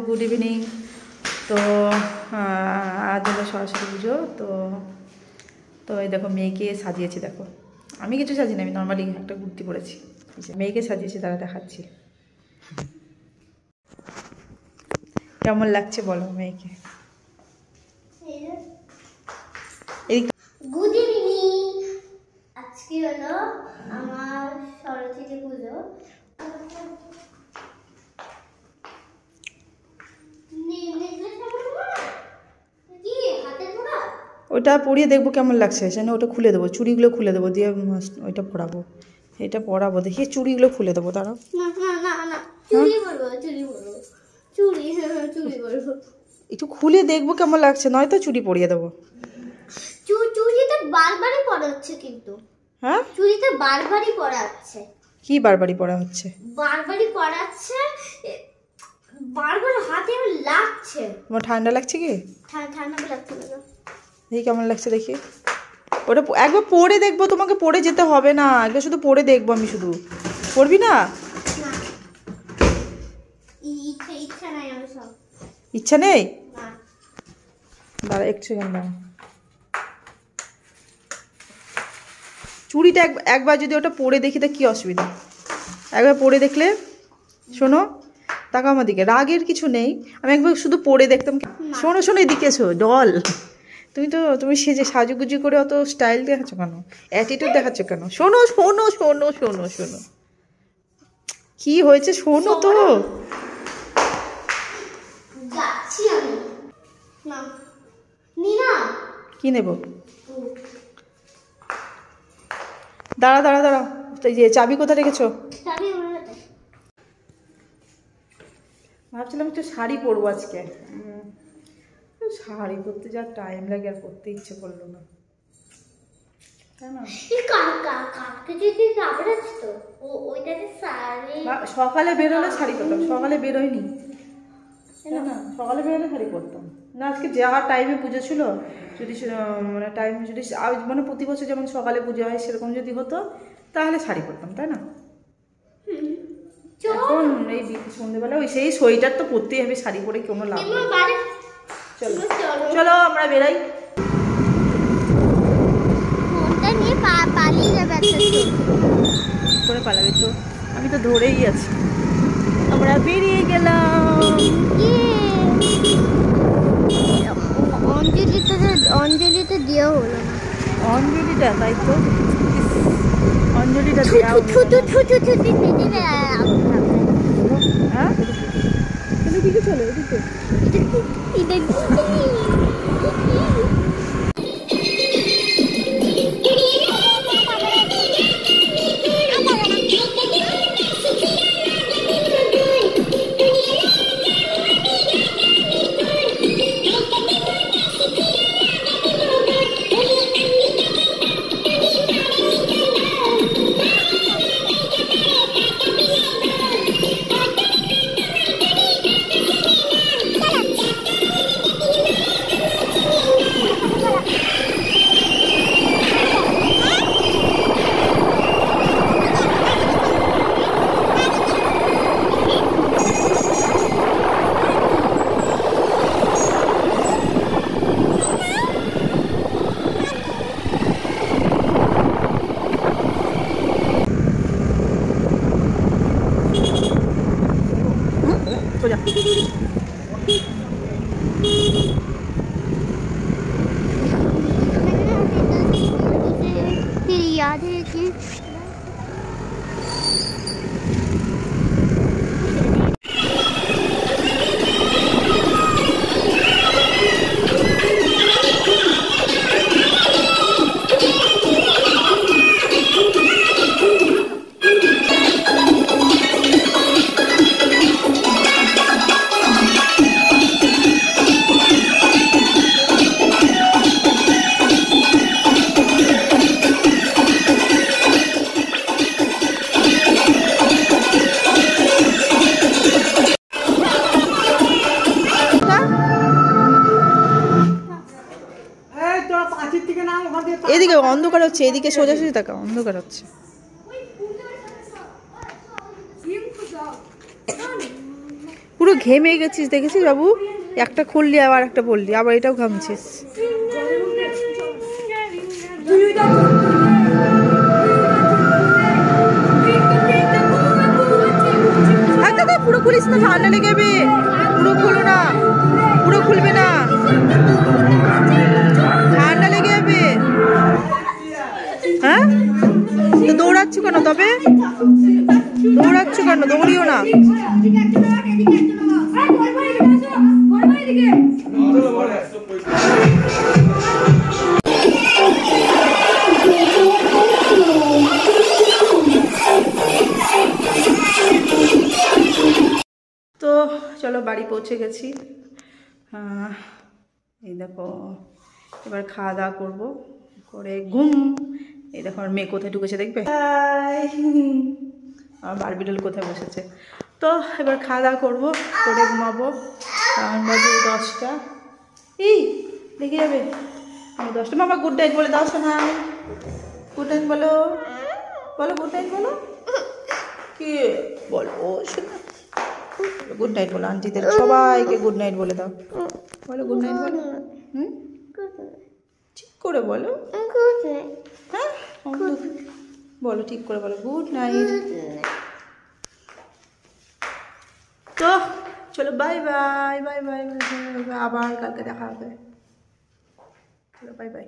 Good evening. তো আজ হলো সরস্বতী পুজো। তো তো এই দেখো মেয়েকে সাজিয়েছি। দেখো আমি কিছু সাজিনি, আমি নর্মালি একটা কুর্তি পরেছি। মেয়েকে সাজিয়েছি, তারা দেখাচ্ছি কেমন লাগছে বলো মেয়েকে। Good evening. আজকে হলো আমার সরস্বতী পুজো। ওটা পরিয়ে দেখবো কেমন লাগছে, সেখানে ওটা খুলে দেবো, চুড়িগুলো খুলে দেবো, দিয়ে ওইটা পরাবো। এটা পরাবো, দেখি চুড়িগুলো খুলে দেবো। দাঁড়াও, একটু খুলে দেখবো কেমন লাগছে, নয়তো চুড়ি পরিয়ে দেবো। চুড়িতে বারবারই পরা হচ্ছে কিন্তু। হ্যাঁ, চুড়িতে বারবারই পরা হচ্ছে। কি বারবারই পরা হচ্ছে? বারবারই পরা হচ্ছে, বারবার হাতে লাগছে। তোমার ঠান্ডা লাগছে কি? ঠান্ডা লাগছে না। দেখি কেমন লাগছে, দেখি। ওটা একবার পরে দেখবো, তোমাকে পরে যেতে হবে না, একবার শুধু পরে দেখবো। আমি শুধু পরবি না? ইচ্ছা নাই আমার সব। ইচ্ছা নেই? দাঁড়া একটু সেকেন্ড দাঁড়া। চুড়িটা একবার যদি ওটা পরে দেখি তা কি অসুবিধা? একবার পরে দেখলে, শোনো তাকাও আমার দিকে, রাগের কিছু নেই, আমি একবার শুধু পরে দেখতাম। শোনো শোনো, এদিকে এসো ডল। তুমি সেজে সাজুগুজু করে অত স্টাইল দেখাচ্ছ কেন, অ্যাটিটিউড দেখাচ্ছ কেন? শোনো শোনো শোনো শোনো শোনো, কি হয়েছে শোনো তো। যাচ্ছি আমি। না নিনা, কি নেব? দাঁড়া দাঁড়া দাঁড়া, যে চাবি কোথায় রেখেছো? ভাবছিলাম একটু শাড়ি পরবো আজকে। শাড়ি পরতে যা টাইম লাগে, আর পরতে ইচ্ছে করলো না। সকালে বেরোলে শাড়ি পরতাম, সকালে বেরোয়নি না, সকালে বেরোলে শাড়ি পরতাম না। আজকে যাওয়ার টাইমে পুজো ছিল, যদি মানে টাইম যদি মানে প্রতি বছর যেমন সকালে পুজো হয় সেরকম যদি হতো তাহলে শাড়ি পরতাম, তাই না? এখন এই সন্ধ্যেবেলা ওই সেই সোয়েটার তো পরতেই হবে, শাড়ি পরে কোনো লাভ নেই। চলো চলো আমরা বেরাই। করে পালাবে তো, আমি তো ধরেই আছি। আমরা বেরিয়ে গেলাম। অঞ্জলিটা দেওয়া হলো না। অঞ্জলিটা, তাই তো, অঞ্জলিটা দেওয়া হ্যাঁ দিকে চলো, এদিকে याद है कि এদিকে অন্ধকার হচ্ছে, এদিকে সোজাসুজি তাকা, অন্ধকার হচ্ছে। পুরো ঘেমে গেছিস, দেখেছিস বাবু? একটা খুললি আবার একটা বললি, আবার এটাও ঘামছিস। পুরো খুলিস না, ঠান্ডা লেগে যাবে। পুরো খুলো না, পুরো খুলবে না, ঠান্ডা লেগে যাবে। হ্যাঁ, তো দৌড়াচ্ছ কেন তবে? দৌড়াচ্ছ কেন? দৌড়িও না। তো চলো বাড়ি পৌঁছে গেছি। এই দেখো, এবার খাওয়া দাওয়া করবো, করে ঘুম। এই দেখো আমার মেয়ে কোথায় ঢুকেছে দেখবে, আমার বারবি ডল কোথায় বসেছে। তো এবার খাওয়া দাওয়া করবো, করে ঘুমাবো। কারণ বাজে 10টা। এই দেখে যাবে 10টা। মামা গুড নাইট বলে দাও শোনা। গুড নাইট বলো, বলো গুড নাইট বলো। কি বলো শোনা? গুড নাইট বলো আন্টিদের সবাইকে গুড নাইট বলে দাও। বলো গুড নাইট বলো। ঠিক করে বলো। হ্যাঁ বলো, ঠিক করে বলো গুড নাইট। তো চলো bye bye bye bye bye, আবার কালকে দেখা হবে। চলো বাই বাই।